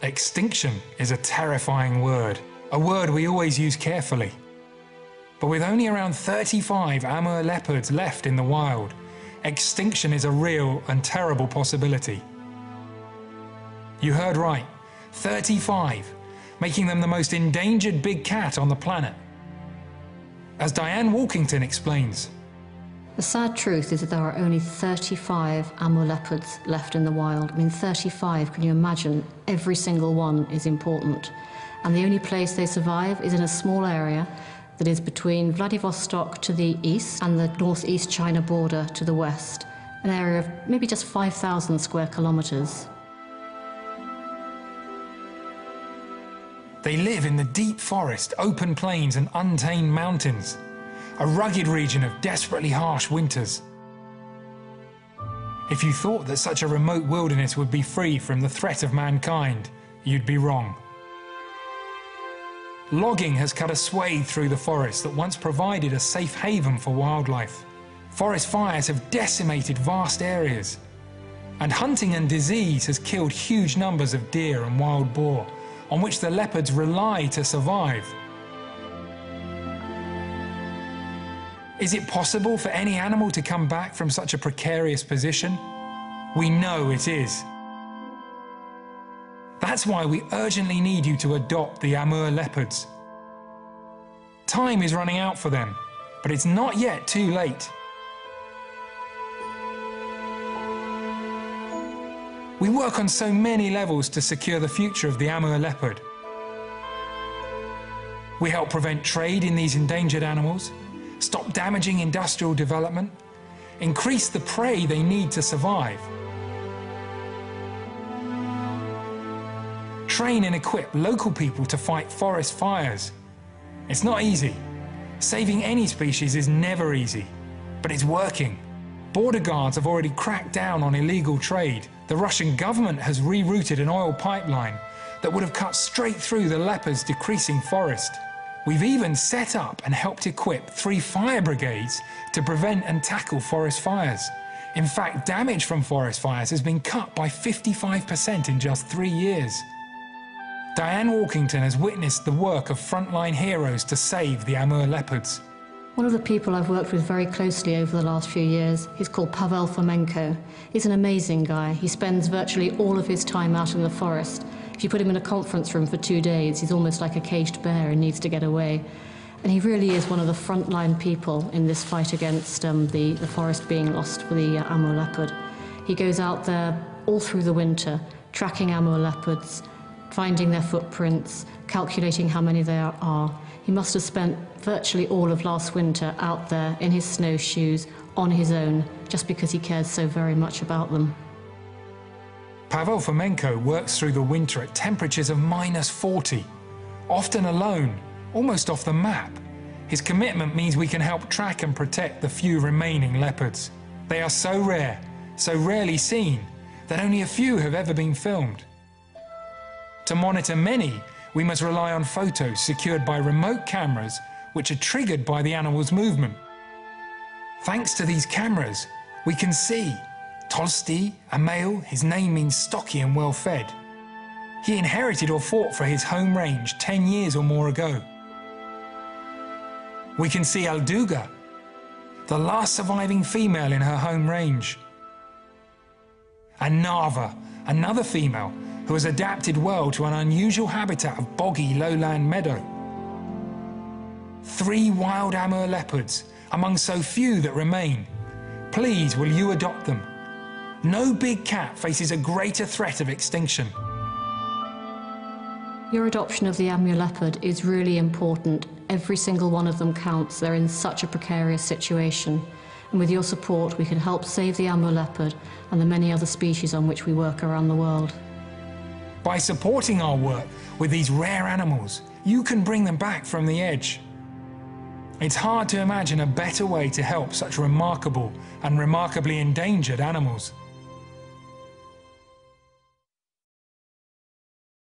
Extinction is a terrifying word, a word we always use carefully. But with only around 35 Amur leopards left in the wild, extinction is a real and terrible possibility. You heard right, 35, making them the most endangered big cat on the planet. As Diane Walkington explains, the sad truth is that there are only 35 Amur leopards left in the wild. I mean, 35, can you imagine? Every single one is important. And the only place they survive is in a small area that is between Vladivostok to the east and the northeast China border to the west, an area of maybe just 5,000 square kilometers. They live in the deep forest, open plains and untamed mountains, a rugged region of desperately harsh winters. If you thought that such a remote wilderness would be free from the threat of mankind, you'd be wrong. Logging has cut a swathe through the forest that once provided a safe haven for wildlife. Forest fires have decimated vast areas, and hunting and disease has killed huge numbers of deer and wild boar, on which the leopards rely to survive. Is it possible for any animal to come back from such a precarious position? We know it is. That's why we urgently need you to adopt the Amur leopards. Time is running out for them, but it's not yet too late. We work on so many levels to secure the future of the Amur leopard. We help prevent trade in these endangered animals, stop damaging industrial development, increase the prey they need to survive, train and equip local people to fight forest fires. It's not easy. Saving any species is never easy, but it's working. Border guards have already cracked down on illegal trade. The Russian government has rerouted an oil pipeline that would have cut straight through the leopard's decreasing forest. We've even set up and helped equip 3 fire brigades to prevent and tackle forest fires. In fact, damage from forest fires has been cut by 55% in just 3 years. Diane Walkington has witnessed the work of frontline heroes to save the Amur leopards. One of the people I've worked with very closely over the last few years is called Pavel Fomenko. He's an amazing guy. He spends virtually all of his time out in the forest. If you put him in a conference room for 2 days, he's almost like a caged bear and needs to get away. And he really is one of the frontline people in this fight against the forest being lost for the Amur leopard. He goes out there all through the winter, tracking Amur leopards, finding their footprints, calculating how many there are. He must have spent virtually all of last winter out there in his snowshoes, on his own, just because he cares so very much about them. Pavel Fomenko works through the winter at temperatures of -40, often alone, almost off the map. His commitment means we can help track and protect the few remaining leopards. They are so rare, so rarely seen, that only a few have ever been filmed. To monitor many, we must rely on photos secured by remote cameras which are triggered by the animal's movement. Thanks to these cameras, we can see Tolsty, a male, his name means stocky and well-fed. He inherited or fought for his home range 10 years or more ago. We can see Alduga, the last surviving female in her home range. And Nava, another female who has adapted well to an unusual habitat of boggy lowland meadow. 3 wild Amur leopards among so few that remain. Please, will you adopt them? No big cat faces a greater threat of extinction. Your adoption of the Amur leopard is really important. Every single one of them counts. They're in such a precarious situation. And with your support, we can help save the Amur leopard and the many other species on which we work around the world. By supporting our work with these rare animals, you can bring them back from the edge. It's hard to imagine a better way to help such remarkable and remarkably endangered animals.